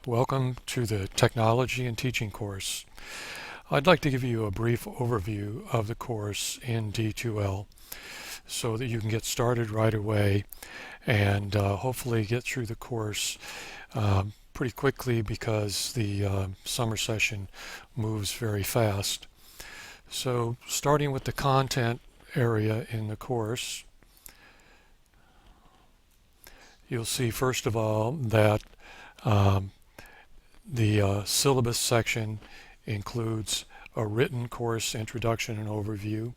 Welcome to the Technology and Teaching course. I'd like to give you a brief overview of the course in D2L so that you can get started right away and hopefully get through the course pretty quickly because the summer session moves very fast. So starting with the content area in the course, you'll see first of all that um, the syllabus section includes a written course introduction and overview,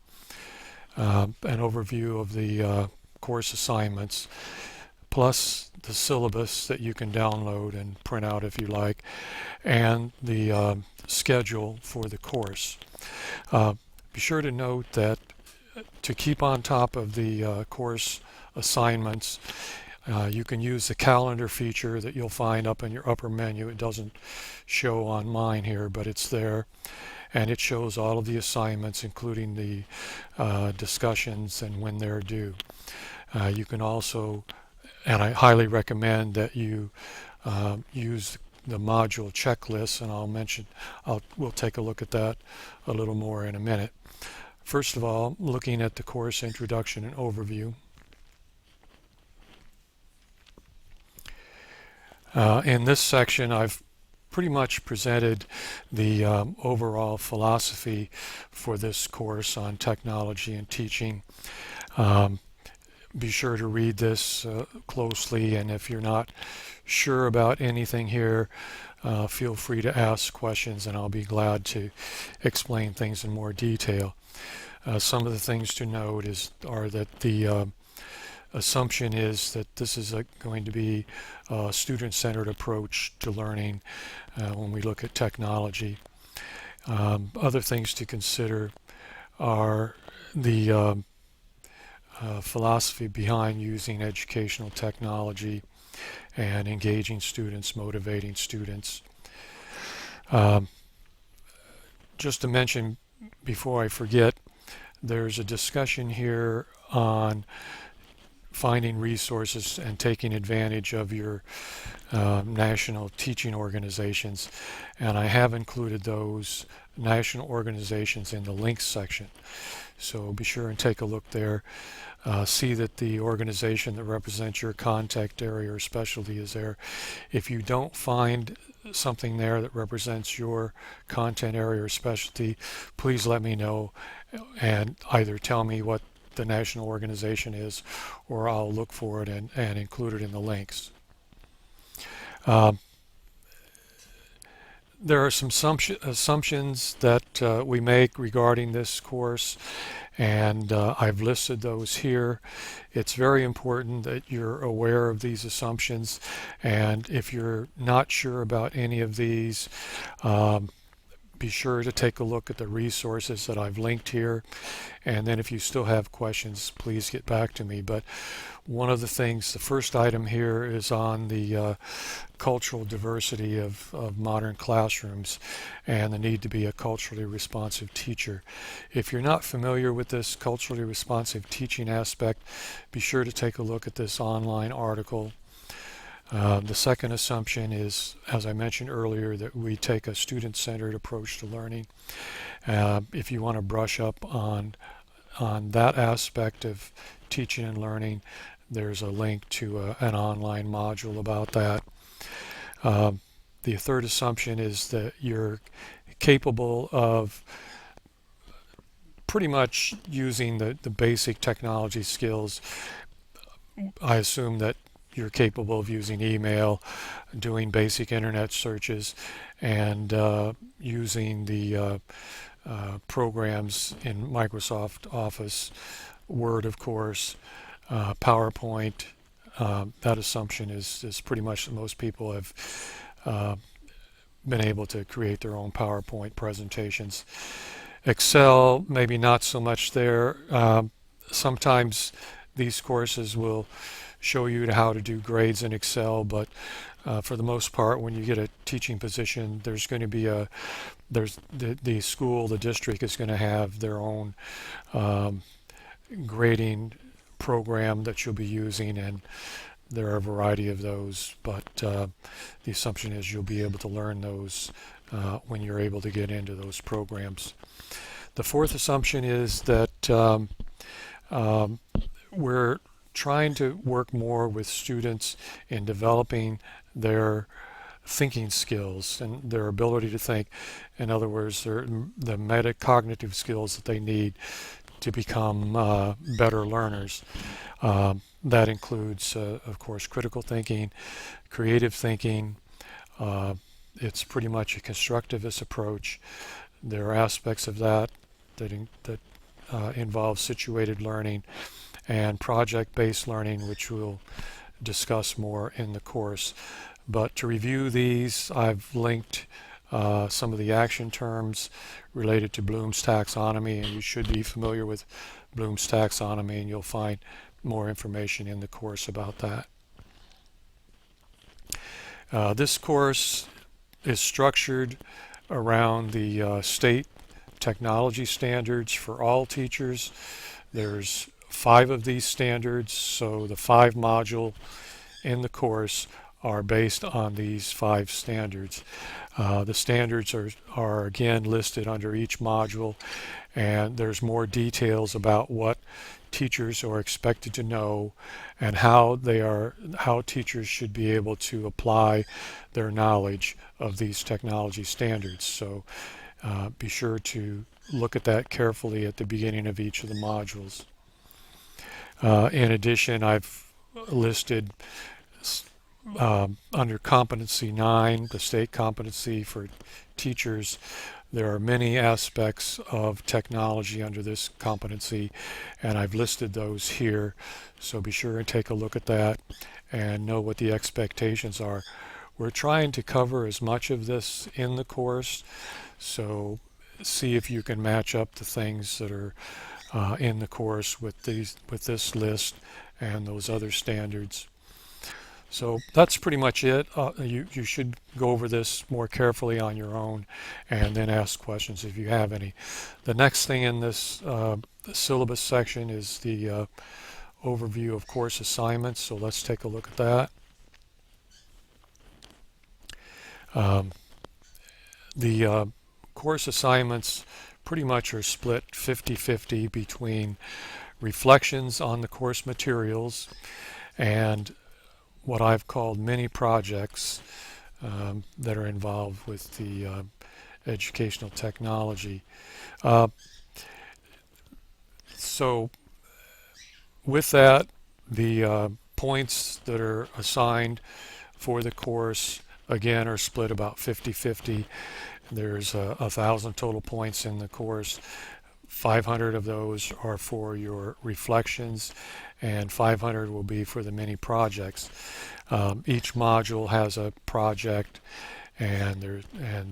an overview of the course assignments, plus the syllabus that you can download and print out if you like, and the schedule for the course. Be sure to note that to keep on top of the course assignments, you can use the calendar feature that you'll find up in your upper menu. It doesn't show on mine here, but it's there. And it shows all of the assignments, including the discussions and when they're due. You can also, and I highly recommend that you use the module checklist, and we'll take a look at that a little more in a minute. First of all, looking at the course introduction and overview. In this section, I've pretty much presented the overall philosophy for this course on technology and teaching. Be sure to read this closely, and if you're not sure about anything here, feel free to ask questions and I'll be glad to explain things in more detail. Some of the things to note are that the assumption is that this is going to be a student-centered approach to learning when we look at technology. Other things to consider are the philosophy behind using educational technology and engaging students, motivating students. Just to mention before I forget, there's a discussion here on finding resources and taking advantage of your national teaching organizations, and I have included those national organizations in the links section, so be sure and take a look there. See that the organization that represents your contact area or specialty is there. If you don't find something there that represents your content area or specialty, please let me know and either tell me what the national organization is, or I'll look for it and include it in the links. There are some assumptions that we make regarding this course, and I've listed those here. It's very important that you're aware of these assumptions, and if you're not sure about any of these, be sure to take a look at the resources that I've linked here, and then if you still have questions, please get back to me. But one of the things, the first item here is on the cultural diversity of modern classrooms and the need to be a culturally responsive teacher. If you're not familiar with this culturally responsive teaching aspect, be sure to take a look at this online article. The second assumption is, as I mentioned earlier, that we take a student-centered approach to learning. If you want to brush up on that aspect of teaching and learning, there's a link to an online module about that. The third assumption is that you're capable of pretty much using the basic technology skills. I assume that you're capable of using email, doing basic internet searches, and using the programs in Microsoft Office, Word, of course, PowerPoint. That assumption is pretty much that most people have been able to create their own PowerPoint presentations. Excel, maybe not so much there. Sometimes these courses will show you how to do grades in Excel, but for the most part, when you get a teaching position, there's going to be the school, the district is going to have their own grading program that you'll be using, and there are a variety of those, but the assumption is you'll be able to learn those when you're able to get into those programs. The fourth assumption is that we're trying to work more with students in developing their thinking skills and their ability to think. In other words, the metacognitive skills that they need to become better learners. That includes, of course, critical thinking, creative thinking. It's pretty much a constructivist approach. There are aspects of that involve situated learning and project-based learning, which we'll discuss more in the course. But to review these, I've linked some of the action terms related to Bloom's taxonomy, and you should be familiar with Bloom's taxonomy, and you'll find more information in the course about that. This course is structured around the state technology standards for all teachers. There's 5 of these standards, so the 5 module in the course are based on these 5 standards. The standards are again listed under each module, and there's more details about what teachers are expected to know and how teachers should be able to apply their knowledge of these technology standards. So be sure to look at that carefully at the beginning of each of the modules. In addition, I've listed under competency 9, the state competency for teachers, there are many aspects of technology under this competency, and I've listed those here, so be sure and take a look at that and know what the expectations are. We're trying to cover as much of this in the course, so see if you can match up the things that are in the course with this list and those other standards. So that's pretty much it. You should go over this more carefully on your own and then ask questions if you have any. The next thing in this syllabus section is the overview of course assignments, so let's take a look at that. The course assignments pretty much are split 50-50 between reflections on the course materials and what I've called mini projects that are involved with the educational technology. So with that, the points that are assigned for the course again are split about 50-50. There's 1,000 total points in the course. 500 of those are for your reflections, and 500 will be for the mini projects. Each module has a project, and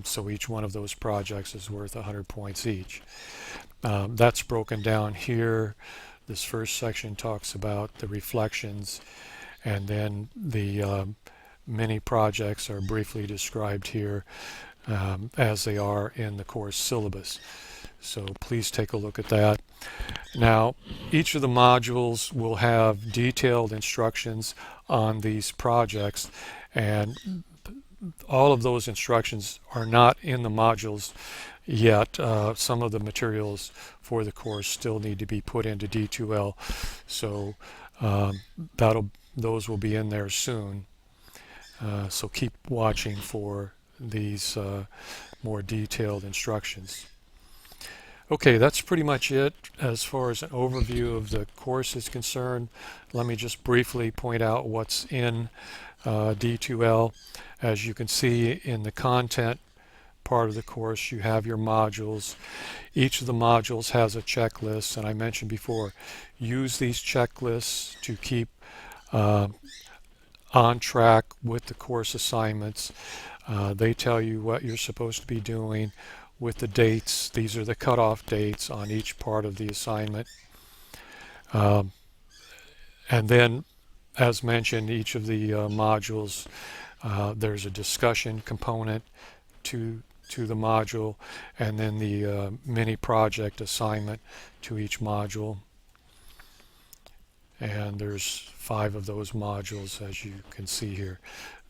so each one of those projects is worth 100 points each. That's broken down here. This first section talks about the reflections, and then the mini projects are briefly described here as they are in the course syllabus. So please take a look at that. Now, each of the modules will have detailed instructions on these projects, and all of those instructions are not in the modules yet. Some of the materials for the course still need to be put into D2L, so those will be in there soon. So keep watching for these more detailed instructions. Okay, that's pretty much it as far as an overview of the course is concerned. Let me just briefly point out what's in D2L. As you can see in the content part of the course, you have your modules. Each of the modules has a checklist, and I mentioned before, use these checklists to keep on track with the course assignments. They tell you what you're supposed to be doing with the dates. These are the cutoff dates on each part of the assignment. And then, as mentioned, each of the modules, there's a discussion component to the module, and then the mini project assignment to each module. and there's 5 of those modules, as you can see here.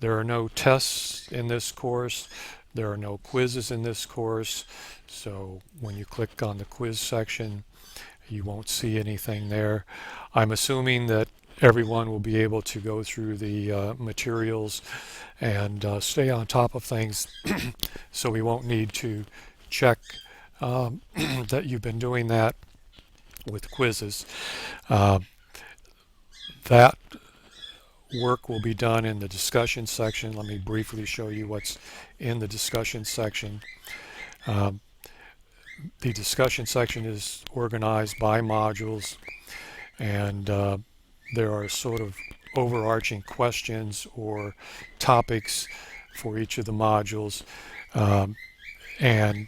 There are no tests in this course. There are no quizzes in this course. So when you click on the quiz section, you won't see anything there. I'm assuming that everyone will be able to go through the materials and stay on top of things, so we won't need to check that you've been doing that with quizzes. Uh, that work will be done in the discussion section. Let me briefly show you what's in the discussion section. Um, the discussion section is organized by modules, and there are sort of overarching questions or topics for each of the modules, and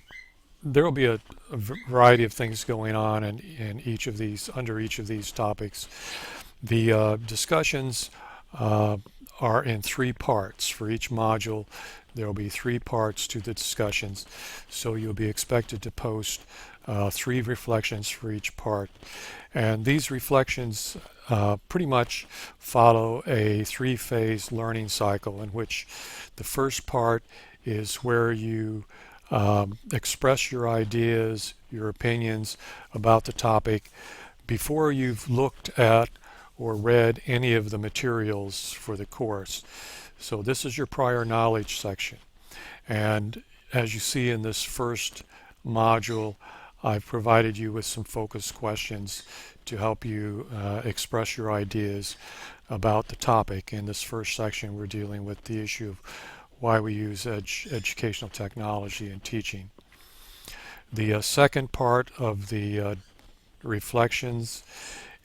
there will be a variety of things going on in each of these, under each of these topics. The discussions are in 3 parts for each module. There will be 3 parts to the discussions, so you'll be expected to post 3 reflections for each part. And these reflections pretty much follow a 3-phase learning cycle, in which the first part is where you express your ideas, your opinions about the topic before you've looked at or read any of the materials for the course. So this is your prior knowledge section. And as you see in this first module, I've provided you with some focus questions to help you express your ideas about the topic. In this first section, we're dealing with the issue of why we use educational technology in teaching. The second part of the reflections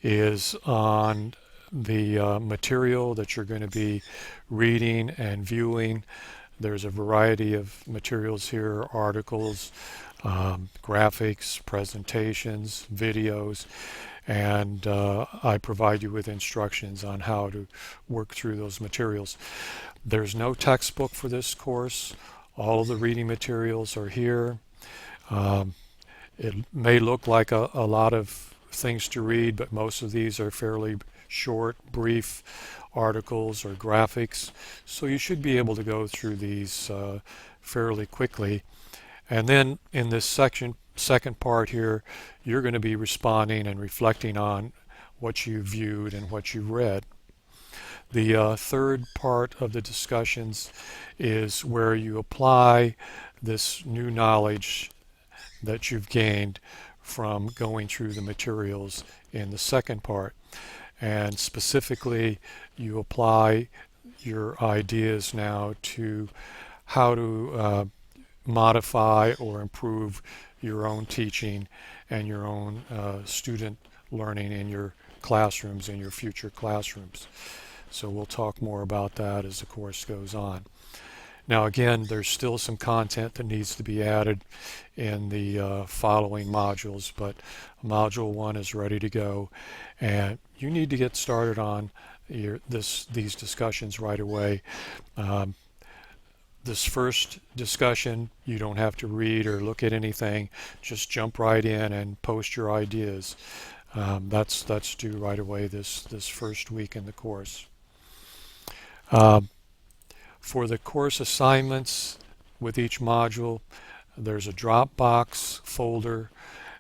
is on the material that you're going to be reading and viewing. There's a variety of materials here: articles, graphics, presentations, videos, and I provide you with instructions on how to work through those materials. There's no textbook for this course. All of the reading materials are here. It may look like a lot of things to read, but most of these are fairly short, brief articles or graphics, so you should be able to go through these fairly quickly. And then in this second part here, you're going to be responding and reflecting on what you viewed and what you read. The third part of the discussions is where you apply this new knowledge that you've gained from going through the materials in the second part. And specifically, you apply your ideas now to how to modify or improve your own teaching and your own student learning in your classrooms, in your future classrooms. So we'll talk more about that as the course goes on. Now again, there's still some content that needs to be added in the following modules, but Module 1 is ready to go, and you need to get started on these discussions right away. This first discussion, you don't have to read or look at anything. Just jump right in and post your ideas. That's due right away this first week in the course. For the course assignments with each module, there's a Dropbox folder.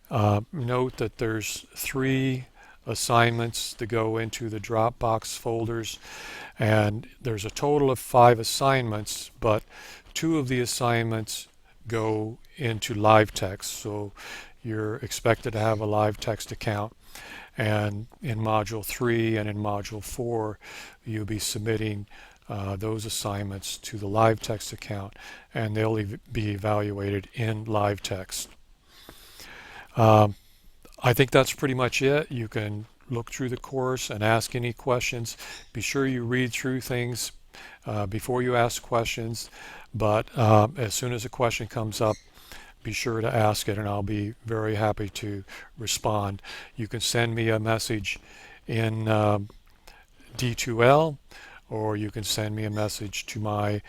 Note that there's 3 assignments to go into the Dropbox folders, and there's a total of 5 assignments, but 2 of the assignments go into live text, so you're expected to have a live text account. And in Module 3 and in Module 4, you'll be submitting those assignments to the live text account, and they'll be evaluated in live text. I think that's pretty much it. You can look through the course and ask any questions. Be sure you read through things before you ask questions, but as soon as a question comes up, be sure to ask it, and I'll be very happy to respond. You can send me a message in D2L, or you can send me a message to my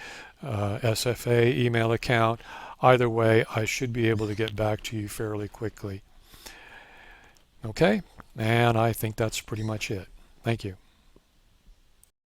SFA email account. Either way, I should be able to get back to you fairly quickly. Okay, and I think that's pretty much it. Thank you.